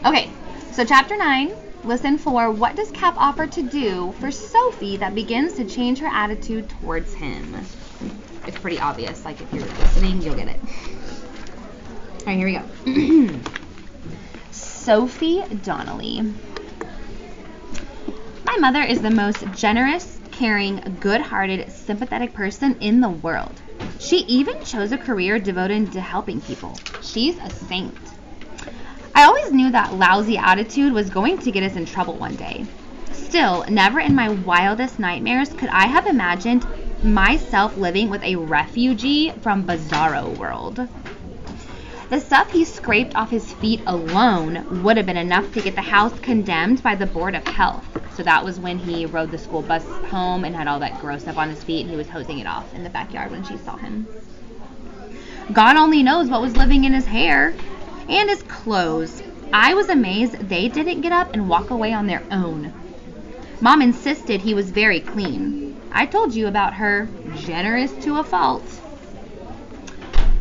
Okay, so chapter 9, listen for what does Cap offer to do for Sophie that begins to change her attitude towards him. It's pretty obvious, like if you're listening, you'll get it. All right, here we go. Sophie Donnelly. My mother is the most generous, caring, good-hearted, sympathetic person in the world. She even chose a career devoted to helping people. She's a saint. I always knew that lousy attitude was going to get us in trouble one day. Still, never in my wildest nightmares could I have imagined myself living with a refugee from Bizarro World. The stuff he scraped off his feet alone would have been enough to get the house condemned by the Board of Health. So that was when he rode the school bus home and had all that gross stuff on his feet, and he was hosing it off in the backyard when she saw him. God only knows what was living in his hair and his clothes. I was amazed they didn't get up and walk away on their own. Mom insisted he was very clean. I told you about her, generous to a fault.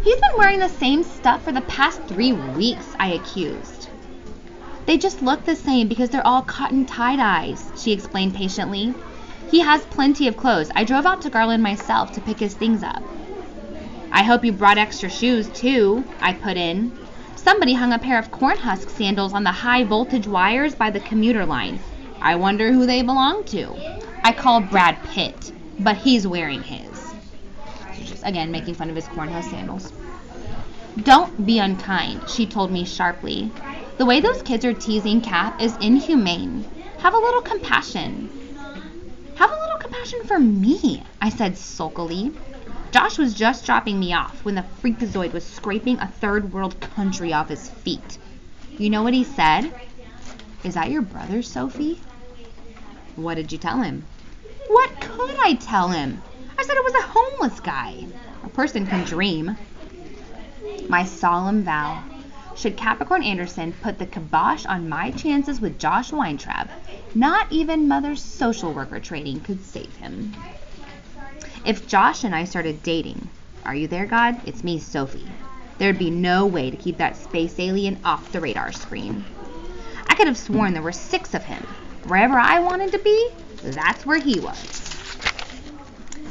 He's been wearing the same stuff for the past 3 weeks, I accused. They just look the same because they're all cotton tie-dyes, she explained patiently. He has plenty of clothes. I drove out to Garland myself to pick his things up. I hope you brought extra shoes, too, I put in. Somebody hung a pair of cornhusk sandals on the high-voltage wires by the commuter line. I wonder who they belong to. I called Brad Pitt, but he's wearing his. Again, making fun of his cornhusk sandals. Don't be unkind, she told me sharply. The way those kids are teasing Cap is inhumane. Have a little compassion. Have a little compassion for me, I said sulkily. Josh was just dropping me off when the freakazoid was scraping a third world country off his feet. You know what he said? Is that your brother, Sophie? What did you tell him? What could I tell him? I said it was a homeless guy. A person can dream. My solemn vow. Should Capricorn Anderson put the kibosh on my chances with Josh Weintraub, not even Mother's social worker training could save him. If Josh and I started dating, are you there, God? It's me, Sophie. There'd be no way to keep that space alien off the radar screen. I could have sworn there were 6 of him. Wherever I wanted to be, that's where he was.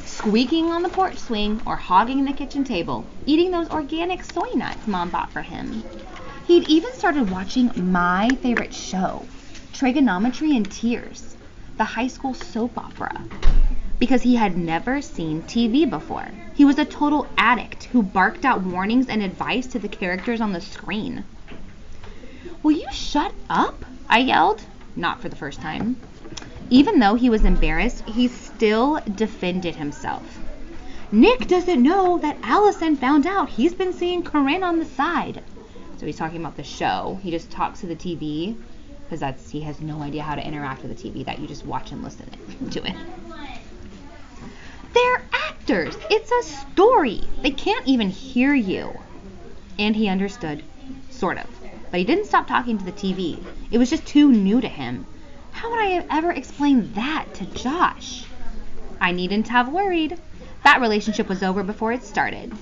Squeaking on the porch swing or hogging the kitchen table, eating those organic soy nuts Mom bought for him. He'd even started watching my favorite show, Trigonometry and Tears, the high school soap opera, because he had never seen TV before. He was a total addict who barked out warnings and advice to the characters on the screen. Will you shut up? I yelled, not for the first time. Even though he was embarrassed, he still defended himself. Nick doesn't know that Allison found out he's been seeing Corinne on the side. So he's talking about the show. He just talks to the TV because he has no idea how to interact with the TV, that you just watch and listen to it. They're actors. It's a story. They can't even hear you. And he understood, sort of. But he didn't stop talking to the TV. It was just too new to him. How would I have ever explained that to Josh? I needn't have worried. That relationship was over before it started.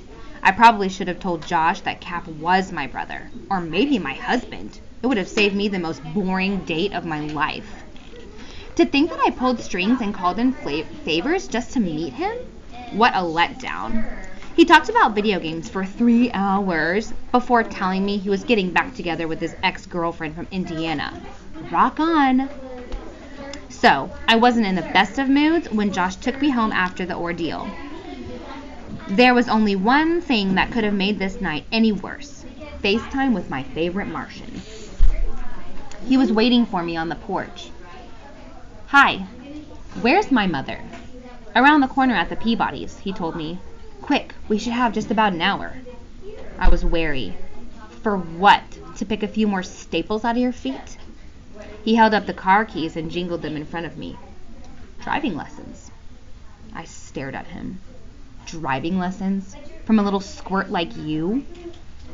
I probably should have told Josh that Cap was my brother, or maybe my husband. It would have saved me the most boring date of my life. To think that I pulled strings and called in favors just to meet him? What a letdown. He talked about video games for 3 hours before telling me he was getting back together with his ex-girlfriend from Indiana. Rock on. So, I wasn't in the best of moods when Josh took me home after the ordeal. There was only one thing that could have made this night any worse. FaceTime with my favorite Martian. He was waiting for me on the porch. Hi, where's my mother? Around the corner at the Peabodys, he told me. Quick, we should have just about an hour. I was wary. For what? To pick a few more staples out of your feet? He held up the car keys and jingled them in front of me. Driving lessons. I stared at him. Driving lessons? From a little squirt like you?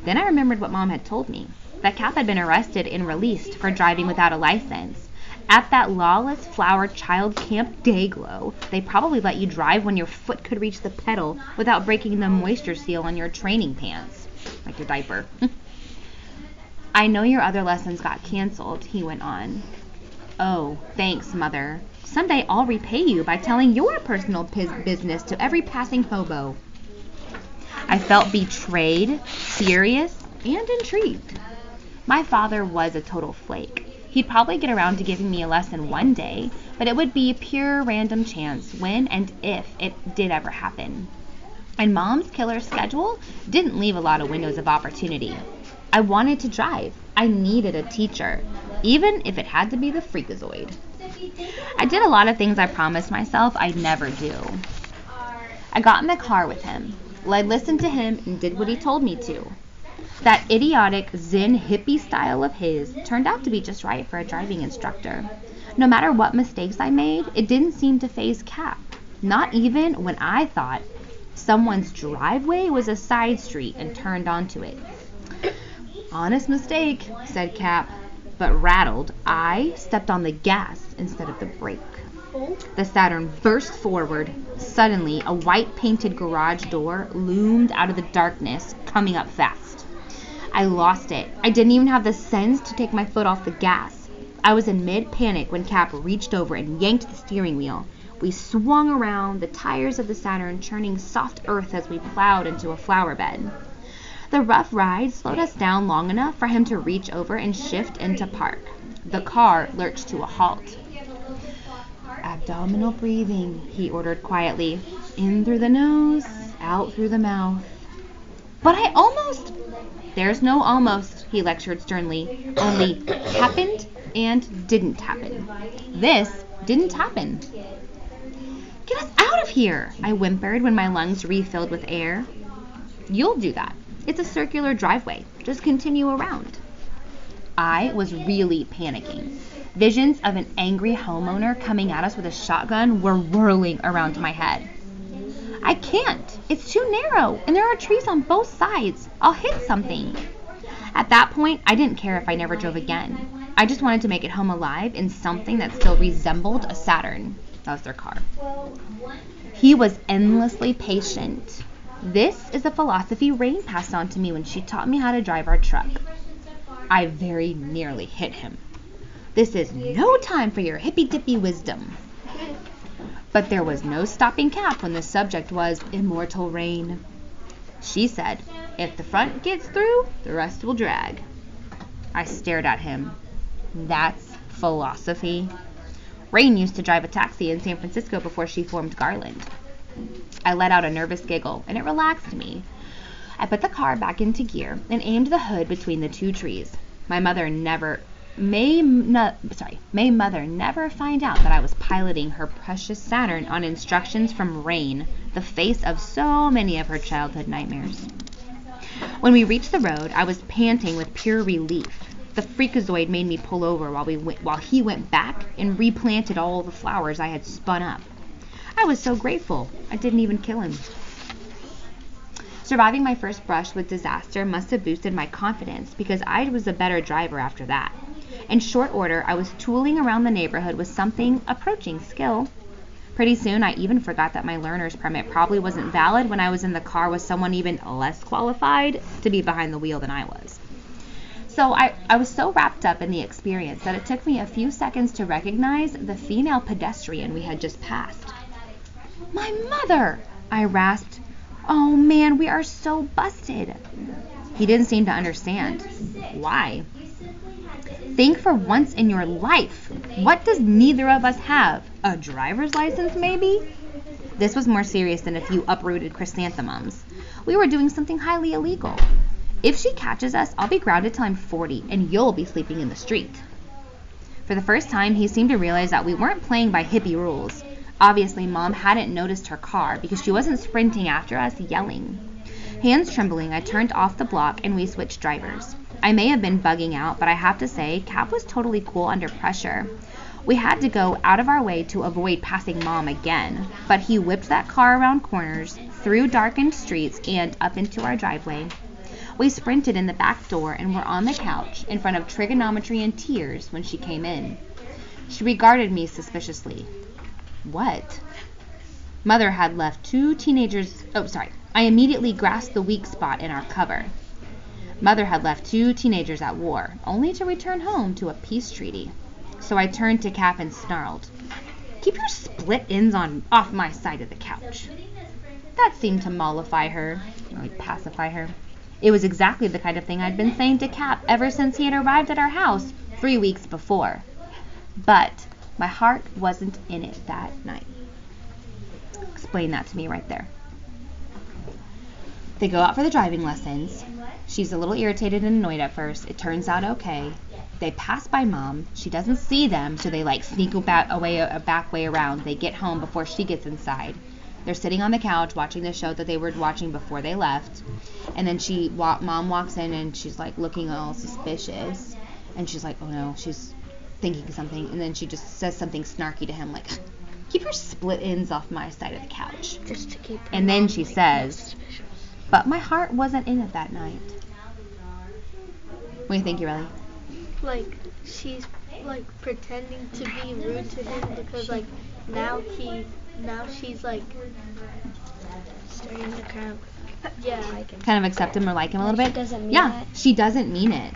Then I remembered what Mom had told me, that Cap had been arrested and released for driving without a license. At that lawless flower child camp Dayglow, they probably let you drive when your foot could reach the pedal without breaking the moisture seal on your training pants, like your diaper. I know your other lessons got canceled, he went on. Oh, thanks, Mother. Someday I'll repay you by telling your personal business to every passing hobo. I felt betrayed, furious, and intrigued. My father was a total flake. He'd probably get around to giving me a lesson one day, but it would be pure random chance when and if it did ever happen. And Mom's killer schedule didn't leave a lot of windows of opportunity. I wanted to drive. I needed a teacher, even if it had to be the Freakazoid. I did a lot of things I promised myself I'd never do. I got in the car with him. I listened to him and did what he told me to. That idiotic Zen hippie style of his turned out to be just right for a driving instructor. No matter what mistakes I made, it didn't seem to faze Cap. Not even when I thought someone's driveway was a side street and turned onto it. Honest mistake, said Cap. But rattled, I stepped on the gas instead of the brake. The Saturn burst forward. Suddenly, a white-painted garage door loomed out of the darkness, coming up fast. I lost it. I didn't even have the sense to take my foot off the gas. I was in mid-panic when Cap reached over and yanked the steering wheel. We swung around, the tires of the Saturn churning soft earth as we plowed into a flower bed. The rough ride slowed us down long enough for him to reach over and shift into park. The car lurched to a halt. Abdominal breathing, he ordered quietly. In through the nose, out through the mouth. But I almost... There's no almost, he lectured sternly. Only happened and didn't happen. This didn't happen. Get us out of here, I whimpered when my lungs refilled with air. You'll do that. It's a circular driveway. Just continue around. I was really panicking. Visions of an angry homeowner coming at us with a shotgun were whirling around my head. I can't. It's too narrow, and there are trees on both sides. I'll hit something. At that point, I didn't care if I never drove again. I just wanted to make it home alive in something that still resembled a Saturn. That was their car. He was endlessly patient. This is a philosophy Rain passed on to me when she taught me how to drive our truck. I very nearly hit him. This is no time for your hippy-dippy wisdom. But there was no stopping Cap when the subject was immortal Rain. She said, if the front gets through, the rest will drag. I stared at him. That's philosophy. Rain used to drive a taxi in San Francisco before she formed Garland. I let out a nervous giggle, and it relaxed me. I put the car back into gear and aimed the hood between the two trees. May mother never find out that I was piloting her precious Saturn on instructions from Rain, the face of so many of her childhood nightmares. When we reached the road, I was panting with pure relief. The Freakazoid made me pull over while he went back and replanted all the flowers I had spun up. I was so grateful. I didn't even kill him. Surviving my first brush with disaster must have boosted my confidence because I was a better driver after that. In short order, I was tooling around the neighborhood with something approaching skill. Pretty soon, I even forgot that my learner's permit probably wasn't valid when I was in the car with someone even less qualified to be behind the wheel than I was. So I was so wrapped up in the experience that it took me a few seconds to recognize the female pedestrian we had just passed. My mother! I rasped. Oh man, we are so busted. He didn't seem to understand. Why? Think for once in your life. What does neither of us have? A driver's license, maybe? This was more serious than a few uprooted chrysanthemums. We were doing something highly illegal. If she catches us, I'll be grounded till I'm 40, and you'll be sleeping in the street. For the first time, he seemed to realize that we weren't playing by hippie rules. Obviously, Mom hadn't noticed her car because she wasn't sprinting after us yelling. Hands trembling, I turned off the block and we switched drivers. I may have been bugging out, but I have to say, Cap was totally cool under pressure. We had to go out of our way to avoid passing Mom again, but he whipped that car around corners, through darkened streets, and up into our driveway. We sprinted in the back door and were on the couch in front of Trigonometry in tears when she came in. She regarded me suspiciously. What? Mother had left two teenagers... I immediately grasped the weak spot in our cover. Mother had left 2 teenagers at war, only to return home to a peace treaty. So I turned to Cap and snarled, "Keep your split ends off my side of the couch." That seemed to mollify her, or pacify her. It was exactly the kind of thing I'd been saying to Cap ever since he had arrived at our house 3 weeks before. But my heart wasn't in it that night. Explain that to me right there. They go out for the driving lessons. She's a little irritated and annoyed at first. It turns out okay. They pass by Mom. She doesn't see them, so they sneak a back way around. They get home before she gets inside. They're sitting on the couch watching the show that they were watching before they left. And then Mom walks in and she's looking all suspicious. And she's like, oh no, she's thinking something. And then she just says something snarky to him "Keep your split ends off my side of the couch." Just to keep. And then she says, "But my heart wasn't in it that night." What do you think, Ureli? She's pretending to be rude to him because now she's starting to kind of accept him or like him a little bit. She doesn't mean it. She doesn't mean it.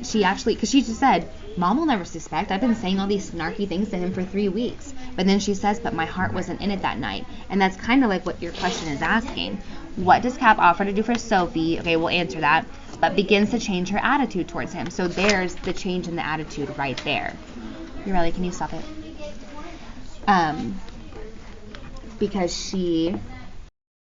She actually, because she just said, "Mom will never suspect. I've been saying all these snarky things to him for 3 weeks." But then she says, "But my heart wasn't in it that night." And that's kind of what your question is asking. What does Cap offer to do for Sophie? Okay, we'll answer that. But begins to change her attitude towards him. So there's the change in the attitude right there. Ureli, can you stop it? Because she